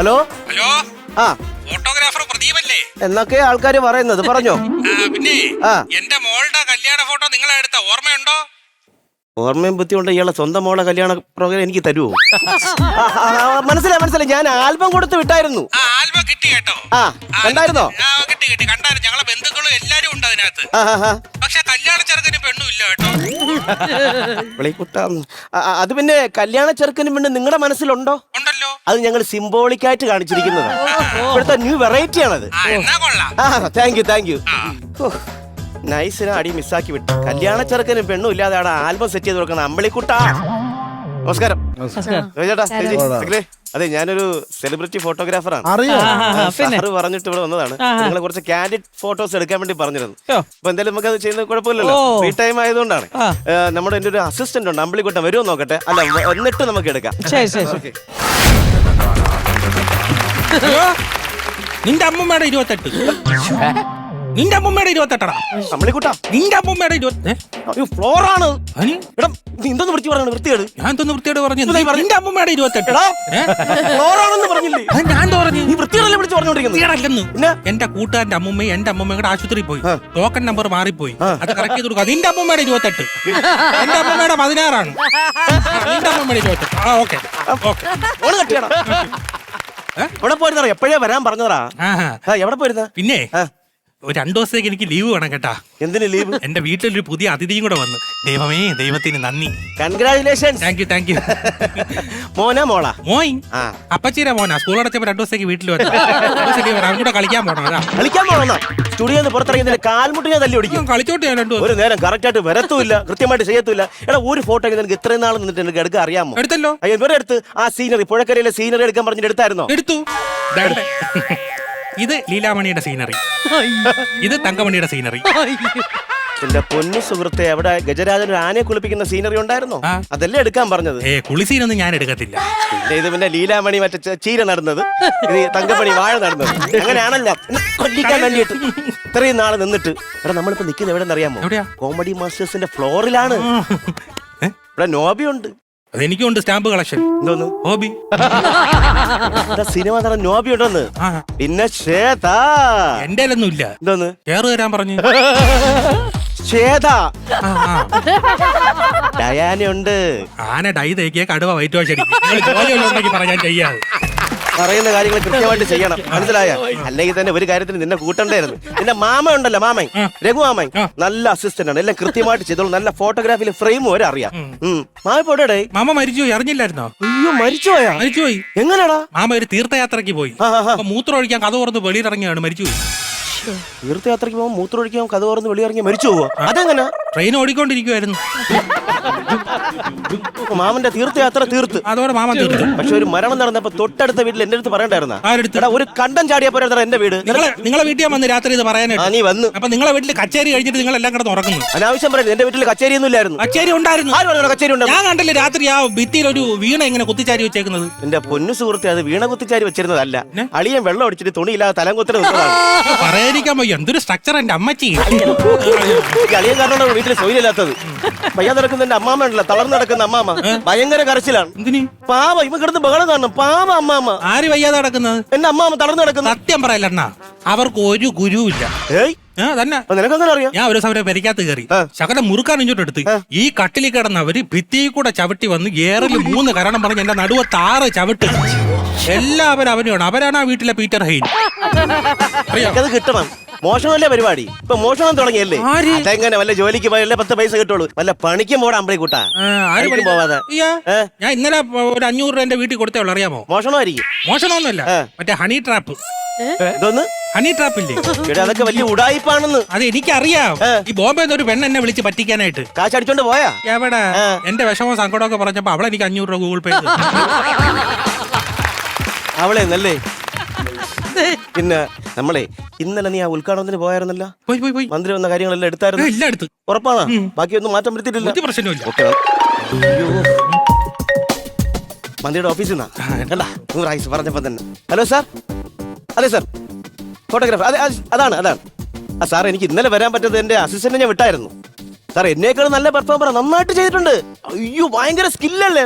Hello hello ആ photographer പ്രദീപല്ലേ? എന്നൊക്കെ ആൾക്കാര് പറയുന്നത്, പറഞ്ഞോ. പിന്നെ ആ എന്റെ മോളുടെ കല്യാണ ഫോട്ടോ നിങ്ങളെ എടുത്ത ഓർമ്മയുണ്ടോ? ഓർമ്മയും ബുദ്ധി കൊണ്ട് ഇയാളെ സ്വന്തം മോളെ കല്യാണ പ്രോഗ്രാം എനിക്ക് തരുമോ? മനസ്സിലായി, ഞാൻ ആൽബം കൊടുത്ത് വിട്ടായിരുന്നു. ആ ആൽബം കിട്ടി കേട്ടോ. കണ്ടായിരുന്നോ? കിട്ടി കണ്ടായിരുന്നു. ഞങ്ങളെ ബന്ധുക്കളും എല്ലാരും ഉണ്ട് അതിനകത്ത്. പക്ഷെ കല്യാണ ചെറുക്കനും പെണ്ണും ഇല്ല കേട്ടോ. അത് പിന്നെ കല്യാണ ചെറുക്കനും പെണ്ണ് നിങ്ങളുടെ മനസ്സിലുണ്ടോ? ഉണ്ടല്ലോ. അത് ഞങ്ങൾ സിംബോളിക്കായിട്ട് കാണിച്ചിരിക്കുന്നതാണ്. ഇവിടുത്തെ ന്യൂ വെറൈറ്റി ആണത്. Thank you. നൈസിനെ അടി മിസ്സാക്കി വിട്ടു. കല്യാണ ചെറുക്കനും പെണ്ണും ഇല്ലാതെ അവിടെ ആൽബം സെറ്റ് ചെയ്ത് കൊടുക്കണം. അമ്പളിക്കുട്ടാ, നമസ്കാരം. ചേട്ടാ, അതെ, ഞാനൊരു സെലിബ്രിറ്റി ഫോട്ടോഗ്രാഫറാണ്. സാറ് പറഞ്ഞിട്ട് ഇവിടെ വന്നതാണ്. നിങ്ങളെ കുറച്ച് കാൻഡിഡ് ഫോട്ടോസ് എടുക്കാൻ വേണ്ടി പറഞ്ഞിരുന്നു. അപ്പൊ എന്തായാലും നമുക്ക് അത് ചെയ്യുന്നത് കുഴപ്പമില്ലല്ലോ, ഫ്രീ ടൈം ആയതുകൊണ്ടാണ്. നമ്മുടെ എന്റെ ഒരു അസിസ്റ്റന്റ് ഉണ്ട്, അമ്പളിക്കുട്ട, വരുമോ നോക്കട്ടെ? അല്ല, എന്നിട്ട് നമുക്ക് എടുക്കാം. നിന്റെ അമ്മൂമ്മയുടെ 28. നിന്റെ അമ്മൂമ്മയുടെ 28. അമ്പളിക്കുട്ട, നിന്റെ അമ്മൂമ്മയുടെ 20. ഫ്ലോറാണ്. എന്തൊന്ന് വൃത്തി പറയണ വൃത്തിയാണ്. ഞാൻ എന്തൊന്ന് വൃത്തിയോട് പറഞ്ഞു? നിന്റെ അമ്മൂമ്മയുടെ 28. ഫ്ലോറാണെന്ന് പറഞ്ഞില്ലേ? ഞാൻ പറഞ്ഞു നീ വൃത്തിയാണല്ലേ വിളിച്ച് പറഞ്ഞോണ്ടിരിക്കുന്നത്. എന്റെ കൂട്ടുകാരന്റെ അമ്മൂമ്മയും എന്റെ അമ്മൂമ്മയുടെ ആശുപത്രിയിൽ പോയി. ടോക്കൺ നമ്പർ മാറിപ്പോയി. അത് കറക്റ്റ് ചെയ്ത് കൊടുക്കുക. നിന്റെ അമ്മൂമ്മയുടെ 28. എന്റെ അമ്മൂമ്മയുടെ 16 നിന്റെ അമ്മൂമ്മയുടെ 28. ഓക്കെ. എവിടെ പോയിരുന്ന? എപ്പോഴേ വരാൻ പറഞ്ഞതാ. എവിടെ പോയിരുന്ന? പിന്നെ ഒരു 2 ദിവസത്തേക്ക് എനിക്ക് ലീവ് വേണം കേട്ടാ. എന്തിന് ലീവ്? എന്റെ വീട്ടിലൊരു പുതിയ അതിഥിയും കൂടെ വന്നു. ദൈവമേ, ദൈവത്തിന് നന്ദി. കൺഗ്രാജുലേഷൻസ്. Thank you. മോനാ മോളാ? മോയ് അപ്പച്ചീര മോനാ. സ്കൂൾ അടച്ചപ്പോ 2 ദിവസത്തേക്ക് വീട്ടിൽ വന്നു. അവൻ കളിക്കാൻ പോണോ? കളിക്കാൻ പോണോ? സ്റ്റുഡിയോന്ന് പുറത്തിറങ്ങിയതിന്റെ കാൽമുട്ടി ഞാൻ തല്ലി ഓടിക്കും. കളിച്ചോട്ടെ. ഒരു നേരം കറക്റ്റ് ആയിട്ട് വരത്തുമില്ല, കൃത്യമായിട്ട് ചെയ്യത്തില്ല. എടാ, ഒരു ഫോട്ടോ നിനക്ക് ഇത്രയും നാൾ നിന്നിട്ട് എനിക്ക് എടുക്കാൻ അറിയാമോ? എടുത്തല്ലോ. ഇവരെ അടുത്ത് ആ സീനറി, പുഴക്കരയിലെ സീനറി എടുക്കാൻ പറഞ്ഞിട്ട് എടുത്തായിരുന്നോ? എടുത്തു. ഇത് ലീലാമണിയുടെ സീനറി, ഇത് തങ്കമണിയുടെ സീനറി. എന്റെ പൊന്നു സുഹൃത്തെ, അവിടെ ഗജരാജൻ ഒരു ആനയെ കുളിപ്പിക്കുന്ന സീനറി ഉണ്ടായിരുന്നോ? അതല്ലേ എടുക്കാൻ പറഞ്ഞത്? കുളി സീനൊന്നും ഞാൻ എടുക്കത്തില്ല. ഇത് പിന്നെ ലീലാമണി മറ്റേ ചീര നടന്നത്, ഇത് തങ്കമണി വാഴ നടന്നത്. അങ്ങനെയാണല്ലോ കൊല്ലിക്കാൻ വേണ്ടിയിട്ട് ഇത്രയും നാളെ നിന്നിട്ട്. എടാ, നമ്മളിപ്പോ നിൽക്കുന്നത് എവിടെ അറിയാമോ? കോമഡി മാസ്റ്റേഴ്സിന്റെ ഫ്ലോറിലാണ്. ഇവിടെ നോബി ഉണ്ട്. അതെനിക്കുണ്ട് സ്റ്റാമ്പ് കളക്ഷൻ. എന്തോന്ന് ഹോബി? സിനിമ നടൻ നോബി ഉണ്ടെന്ന്. പിന്നെ ശ്വേത എന്റെ ഒന്നും ഇല്ല. എന്തോന്ന്? കേറ് തരാൻ പറഞ്ഞു. ശ്വേത ഡയാനുണ്ട്. ആന ഡൈ തേക്കിയ കടുവ വൈറ്റ് വാഷ് അടിക്കും. പറയാൻ ചെയ്യാതെ പറയുന്ന കാര്യങ്ങൾ കൃത്യമായിട്ട് ചെയ്യണം, മനസ്സിലായ? അല്ലെങ്കിൽ തന്നെ ഒരു കാര്യത്തിന് നിന്നെ കൂട്ടണ്ടായിരുന്നു. നിന്റെ മാമ ഉണ്ടല്ലോ, മാമൻ രഘുമാമൻ, നല്ല അസിസ്റ്റന്റ് ആണ്. എല്ലാം കൃത്യമായിട്ട് ചെയ്തോളൂ. നല്ല ഫോട്ടോഗ്രാഫിയിൽ ഫ്രെയിം വരെ അറിയാം. മാമ പോടെ? മാമ മരിച്ചുപോയി, അറിഞ്ഞില്ലായിരുന്നോ? അയ്യോ, മരിച്ചുപോയാ? മരിച്ചുപോയി. എങ്ങനെയാടാ? മാമ ഒരു തീർത്ഥയാത്രയ്ക്ക് പോയി. മൂത്രം ഒഴിക്കാൻ കഥ തുറന്ന് വെളിയിലിറങ്ങിയാണ് മരിച്ചുപോയി. തീർത്ഥയാത്രയ്ക്ക് പോകുമ്പോൾ മൂത്രം ഒഴിക്കാൻ കഥ തുറന്ന് വെളിയിറങ്ങി മരിച്ചു പോവോ? അതെങ്ങനെ? ട്രെയിൻ ഓടിക്കൊണ്ടിരിക്കുവായിരുന്നു. മാമന്റെ തീർത്ഥയാത്ര തീർത്ത് അതോടെ മാമ തീർത്തു. പക്ഷെ ഒരു മരണം നടന്നപ്പോ തൊട്ടടുത്ത വീട്ടിൽ എന്റെ അടുത്ത് പറയണ്ടായിരുന്ന? ആരെടുത്ത്? ഒരു കണ്ടം ചാടിയ പോലെ എന്റെ വീട്. നിങ്ങളെ വീട്ടിൽ വന്ന് രാത്രി ഇത് പറയാനായിട്ട്. നീ വന്നു. അപ്പൊ നിങ്ങളെ വീട്ടിൽ കച്ചേരി കഴിഞ്ഞിട്ട് നിങ്ങൾ എല്ലാം കിടന്ന് ഉറങ്ങുന്നു. അനാവശ്യം പറയുന്നത്. എന്റെ വീട്ടിൽ കച്ചേരി ഒന്നും ഇല്ലായിരുന്നു. കച്ചേരി ഉണ്ടായിരുന്നു. ആര് പറഞ്ഞു കച്ചേരി ഉണ്ടായിരുന്നു? ഞാൻ കണ്ടല്ലേ രാത്രി ആ ഭിത്തിയിൽ ഒരു വീണ ഇങ്ങനെ കുത്തിച്ചാരി വെച്ചേക്കുന്നത്. എന്റെ പൊന്നു സുഹൃത്തെ, അത് വീണ കുത്തിച്ചാരി വെച്ചിരുന്നതല്ല. അളിയൻ വെള്ളം അടിച്ചിട്ട് തുണിയില്ലാതെ തലം കുത്തനെ പറയാതിരിക്കാൻ പോയി. എന്തൊരു സ്ട്രക്ചർ എന്റെ അമ്മച്ചി. അളിയൻ കാരണം വീട്ടിൽ സൊയിലില്ലാത്തത്. പയ്യാൻ നടക്കുന്ന എന്റെ അമ്മാമ ഉണ്ടല്ലോ, തളർന്നു നടക്കുന്ന അമ്മാമ, ഭയങ്കര കരച്ചിലാണ്. പാവ ഇവ കിടന്ന് ബഹളം കാണണം. പാവ അമ്മാമ. ആര് വയ്യാതെ നടക്കുന്നത്? എന്റെ അമ്മാമ തളർന്നു നടക്കുന്നത്. സത്യം പറയല്ലണ്ണ, അവർക്ക് ഒരു ഗുരുവില്ല. തന്നെ നിനക്കങ്ങനെ അറിയാം? ഞാൻ ഒരു സമയം പെരിക്കാത്ത് കയറി ശകലം മുറുക്കാൻ ഇങ്ങോട്ട് എടുത്ത് ഈ കട്ടിലിൽ കിടന്നവര് ഭിത്തിയിൽ കൂടെ ചവിട്ടി വന്ന് ഏറിൽ 3 കരണം പറഞ്ഞ് എന്റെ നടുവത്ത് 6 ചവിട്ട്. എല്ലാവരും അവനാണ്. അവരാണ് ആ വീട്ടിലെ പീറ്റർ ഹെയിൻ. അത് കിട്ടണം. മോഷണമല്ലേ പരിപാടി? ഇപ്പൊ മോഷണം തുടങ്ങിയല്ലേ? അതെങ്ങനെ? വല്ല ജോലിക്ക് പോയല്ലേ 10 പൈസ കിട്ടുള്ളൂ. വല്ല പണിക്കും പോടാ അമ്പളി കൂട്ടാ. പോവാതെ ഞാൻ ഇന്നലെ ഒരു 500 രൂപ എന്റെ വീട്ടിൽ കൊടുത്തേ ഉള്ളൂ. അറിയാമോ? മോഷണമായിരിക്കും. മോഷണമൊന്നുമല്ല, മറ്റേ ഹണി ട്രാപ്പ്. എന്തോന്ന് ഹണി ട്രാപ്പ് ഇല്ലേ? അതൊക്കെ വലിയ ഉടായിപ്പാണെന്ന്. അത് എനിക്കറിയാം. ഈ ബോംബെ ഒരു പെണ്ണ് എന്നെ വിളിച്ച് പറ്റിക്കാനായിട്ട്. കാശ് അടിച്ചോണ്ട് പോയാ? എവിടെ? എന്റെ വിഷമവും സങ്കടമൊക്കെ പറഞ്ഞപ്പോ അവളെ എനിക്ക് 500 രൂപ ഗൂഗിൾ പേ. അവളെ നല്ലേ. പിന്നെ നമ്മളെ ഇന്നലെ നീ ആ ഉദ്ഘാടനത്തിന് പോയായിരുന്നല്ലോ. പോയി. മന്ത്രി വന്ന കാര്യങ്ങളെല്ലാം എടുത്തായിരുന്നു? എല്ലാം എടുത്തു. ഉറപ്പാണോ? ബാക്കിയൊന്നും മാറ്റം വരുത്തിയിട്ടില്ല? പ്രശ്നമില്ല. മന്ത്രിയുടെ ഓഫീസിൽ നിന്നാ 100 ആയിസ് പറഞ്ഞപ്പോ തന്നെ. Hello sir. അതെ സാർ, ഫോട്ടോഗ്രാഫർ. അതാണ്. ആ സാർ, എനിക്ക് ഇന്നലെ വരാൻ പറ്റത് എന്റെ അസിസ്റ്റന്റ് ഞാൻ വിട്ടായിരുന്നു. സാർ എന്നേക്കാൾ നല്ല പെർഫോമർ, നന്നായിട്ട് ചെയ്തിട്ടുണ്ട്. അയ്യോ, ഭയങ്കര സ്കില്ലല്ലേ.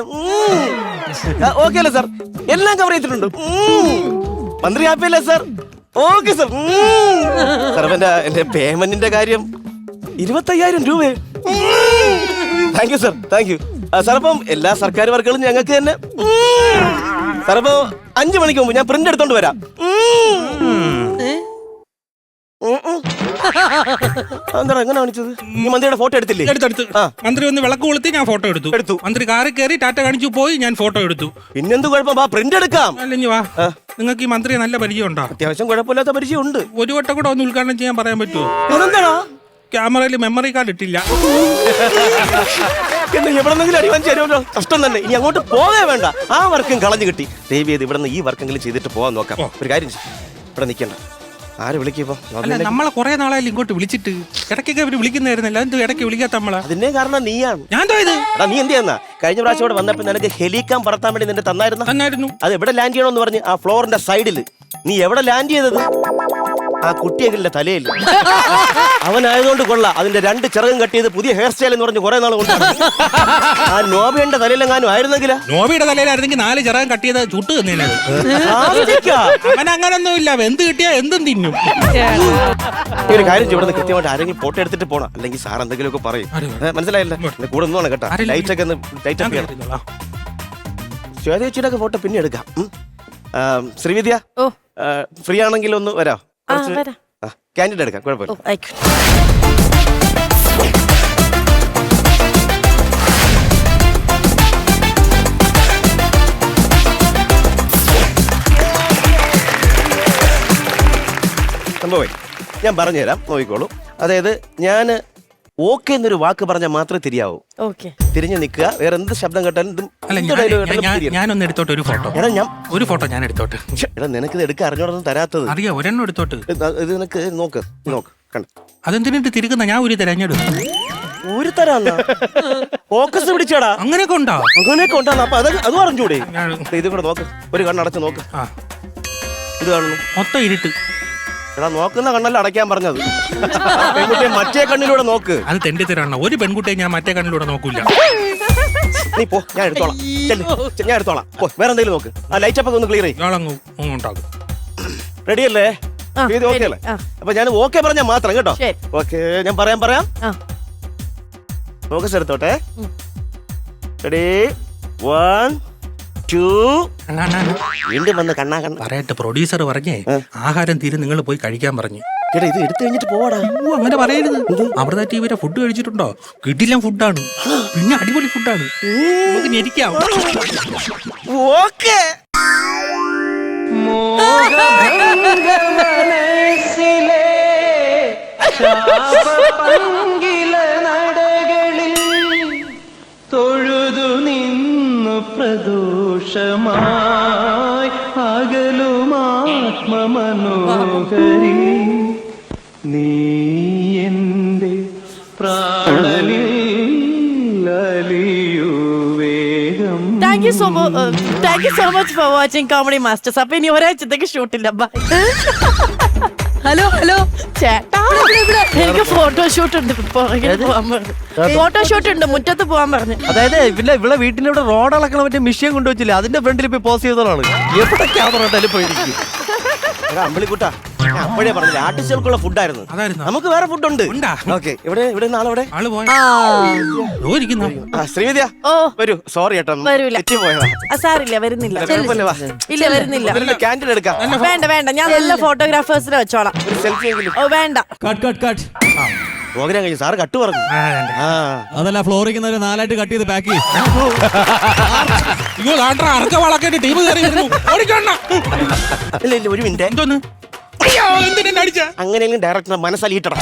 ഓക്കെ അല്ലേ സാർ? എല്ലാം കവർ ചെയ്തിട്ടുണ്ട്. മന്ത്രി ഹാപ്പി അല്ലേ സാർ? Okay sir. സാർ എന്റെ പേയ്മെന്റിന്റെ കാര്യം 25,000 രൂപ. Thank you sir, thank you sir. അപ്പം എല്ലാ സർക്കാർ വർക്കുകളും ഞങ്ങൾക്ക് തന്നെ. സാർ അപ്പൊ 5 മണിക്ക് മുമ്പ് ഞാൻ പ്രിന്റ് എടുത്തോണ്ട് വരാം. എന്താണ് എങ്ങനെ കാണിച്ചത്? ഈ മന്ത്രിയുടെ ഫോട്ടോ എടുത്തില്ലേ? എടുത്തെടുത്ത് മന്ത്രി ഒന്ന് വിളക്ക് കൊളുത്തി ഞാൻ ഫോട്ടോ എടുത്തു. മന്ത്രി കാറിൽ കയറി ടാറ്റ കാണിച്ചു പോയി, ഞാൻ ഫോട്ടോ എടുത്തു. പിന്നെന്ത് കുഴപ്പം? വാ പ്രിന്റ് എടുക്കാം. അല്ലെങ്കിൽ വാ, നിങ്ങൾക്ക് ഈ മന്ത്രിയെ നല്ല പരിചയം ഉണ്ടോ? അത്യാവശ്യം കുഴപ്പമില്ലാത്ത പരിചയം ഉണ്ട്. ഒരു വട്ടം കൂടെ ഒന്ന് ഉദ്ഘാടനം ചെയ്യാൻ പറയാൻ പറ്റുമോ? അതെന്താണോ? ക്യാമറയിൽ മെമ്മറി കാർഡ് ഇട്ടില്ല. എവിടെന്നെങ്കിലും അടിവാഞ്ചി തരുമല്ലോ. കഷ്ടം തന്നെ. ഇനി അങ്ങോട്ട് പോകേ വേണ്ട. ആ വർക്കും കളഞ്ഞു കിട്ടി. ദയവ് ചെയ്ത് ഇവിടെ നിന്ന് ഈ വർക്കെങ്കിലും ചെയ്തിട്ട് പോകാൻ നോക്കാം. ഒരു കാര്യം ഇവിടെ നിൽക്കണ്ട. ആര് വിളിക്കുമ്പോ? നമ്മളെ കുറെ നാളായാലും ഇങ്ങോട്ട് വിളിച്ചിട്ട് ഇടയ്ക്കൊക്കെ ഇവര് വിളിക്കുന്നതായിരുന്നല്ലോ. എന്ത് ഇടയ്ക്ക് വിളിക്കാത്ത നമ്മളെ? അതിന്റെ കാരണം നീയാണ്. ഞാൻ നീ എന്ത് ചെയ്യുന്ന? കഴിഞ്ഞ പ്രാവശ്യം ഇവിടെ വന്നപ്പോ നിനക്ക് ഹെലികാം പറത്താൻ വേണ്ടി നിന്റെ തന്നായിരുന്നു. അത് എവിടെ ലാൻഡ് ചെയ്യണമെന്ന് പറഞ്ഞ് ആ ഫ്ലോറിന്റെ സൈഡിൽ. നീ എവിടെ ലാൻഡ് ചെയ്തത്? ആ കുട്ടിയകളുടെ തലയിൽ. അവനായതുകൊണ്ട് കൊള്ളാം. അതിന്റെ 2 ചിറകും കട്ടിയത് പുതിയ ഹെയർ സ്റ്റൈൽ എന്ന് പറഞ്ഞ് കുറെ നാൾ കൊണ്ട്. ആ നോബിയുടെ തലയിലെങ്ങാനും ആയിരുന്നെങ്കിലാ? നോബിയുടെ തലയിലായിരുന്നെങ്കിൽ 4 ചിറകം കട്ടിയത് ചുട്ട് തന്നേനെ. അവൻ അങ്ങനൊന്നും ഇല്ല. എന്ത് കിട്ടിയാ എന്തും തിന്നും. ഒരു കാര്യം ഇവിടെ കൃത്യമായിട്ട് ആരെങ്കിലും ഫോട്ടോ എടുത്തിട്ട് പോണം. അല്ലെങ്കിൽ സാർ എന്തെങ്കിലുമൊക്കെ പറയും. മനസ്സിലായില്ല? കൂടെ ഒന്നും കേട്ടോ. ലൈറ്റ് ഒക്കെ ലൈറ്റ് അപ്പ് ചെയ്യണം. ശ്വേതയുടെ ഒക്കെ ഫോട്ടോ പിന്നെ എടുക്കാം. ശ്രീവിദ്യ ഫ്രീ ആണെങ്കിൽ ഒന്ന് വരാം. ക്യാൻഡിഡ് എടുക്കാം, കുഴപ്പമില്ല. സംഭവം ഞാൻ പറഞ്ഞുതരാം, നോക്കിക്കോളൂ. അതായത് ഞാൻ ഓക്കെ എന്നൊരു വാക്ക് പറഞ്ഞാൽ മാത്രമേ തിരിയാവൂ. തിരിഞ്ഞു നിൽക്കുക. വേറെ എന്ത് ശബ്ദം കേട്ടാലും ഞാനൊന്ന് എടുത്തോട്ടെ ഒരു ഫോട്ടോ. ഒരു ഫോട്ടോ ഞാൻ എടുത്തോട്ടെ. നിനക്ക് എടുക്കാൻ അറിഞ്ഞോടൊന്നും തരാത്തത്. അറിയാം, ഒരെണ്ണം എടുത്തോട്ട്. ഇത് നിനക്ക് നോക്ക് കണ്ട. അതെന്തിനിട്ട് തിരിക്കുന്ന? ഞാൻ ഒരു തെരഞ്ഞെടുക്കും. ഒരു തരാന്ന ഫോക്കസ് പിടിച്ചാടാ. അങ്ങനെയൊക്കെ ഉണ്ടോ? അങ്ങനെയൊക്കെ ഉണ്ടാ. അപ്പൊ അത് പറഞ്ഞൂടെ? ഇത് കൂടെ നോക്ക്. ഒരു കണ്ണടച്ച് നോക്ക്. ഇത് കാണുന്നു മൊത്തം ഇരുട്ട്. എടാ നോക്കുന്ന കണ്ണല്ല അടയ്ക്കാൻ പറഞ്ഞത്. പെൺകുട്ടിയെ മറ്റേ കണ്ണിലൂടെ നോക്ക്. അത് തെണ്ടി തരാണ്. ഒരു പെൺകുട്ടിയെ ഞാൻ മറ്റേ കണ്ണിലൂടെ നോക്കൂല. നീ പോ, ഞാൻ എടുത്തോളാം. ഞാൻ എടുത്തോളാം. വേറെ എന്തെങ്കിലും നോക്ക്. ആ ലൈറ്റ് അപ്പ് ഒന്ന് ക്ലിയർ ചെയ്യും. റെഡി അല്ലേ? ഓക്കെ അല്ലേ? അപ്പൊ ഞാൻ ഓക്കെ പറഞ്ഞാൽ മാത്രം കേട്ടോ. ഓക്കെ ഞാൻ പറയാം. ഫോക്കസ് എടുത്തോട്ടെ. റെഡി 1 2. വീണ്ടും വന്ന് കണ്ണാ പറയട്ടെ. പ്രൊഡ്യൂസർ പറഞ്ഞേ ആഹാരം തീരെ നിങ്ങൾ പോയി കഴിക്കാൻ പറഞ്ഞു. ഇത് എടുത്തു കഴിഞ്ഞിട്ട് പോവാടാ. അങ്ങനെ പറയരുത്. അമൃത ടിവിയുടെ ഫുഡ് കഴിച്ചിട്ടുണ്ടോ? കിടിലൻ ഫുഡാണ്. പിന്നെ അടിപൊളി ഫുഡാണ്. നമുക്ക് ഞെരിക്കാം. ഓക്കേ. തൊഴുതു നിന്നു പ്രദോഷമായി അകലുമാത്മമനോഹരി നീ എന്റെ പ്രാണനിൽ അലിയൂ വേഗം. Thank you so much for watching Comedy Masters. അപ്പൊ ഇനി ഒരാഴ്ചത്തേക്ക് ഷൂട്ടില്ല. ബൈ. ഹലോ ചേട്ടാ, എനിക്ക് ഫോട്ടോഷൂട്ട് ഉണ്ട്. ഫോട്ടോഷൂട്ട് ഉണ്ട്, മുറ്റത്ത് പോവാൻ പറഞ്ഞു. അതായത് ഇവിടെ വീട്ടിലിവിടെ റോഡ് അളക്കണ മറ്റേ മിഷ്യൻ കൊണ്ടുവച്ചില്ല, അതിന്റെ ഫ്രണ്ടിൽ പോയി പോസ് ചെയ്തതാണ്. എവിടെ ക്യാമറ ഇട്ടാലും പോയിരിക്കും. അമ്പളിക്കുട്ടാ, അപ്പോഴേ പറഞ്ഞില്ല ആർട്ടിസ്റ്റുകൾക്കുള്ള ഫുഡായിരുന്നു. നമുക്ക് വേറെ ഫുഡ് ഉണ്ട്. ഇവിടെ നാളെ ശ്രീവിദ്യ വരൂ. സോറി കേട്ടോ, സാറില്ല, വരുന്നില്ല. ഇല്ല, വരുന്നില്ല. ക്യാൻഡിൽ എടുക്കാം. വേണ്ട, ഞാൻ എല്ലാ ഫോട്ടോഗ്രാഫേഴ്സിനെ വെച്ചോളാം. ഓ വേണ്ട. പ്രോഗ്രാം കഴിഞ്ഞു. സാറ് കട്ട് പറഞ്ഞു. അതല്ല, ഫ്ലോറിൽ 4 കട്ട് ചെയ്ത് പാക്ക് ചെയ്യും. ഇല്ല, ഒരു മിനിറ്റ്. എന്തോന്ന് അങ്ങനെയെങ്കിലും ഡയറക്ടർ മനസ്സലിയിട്ടണം.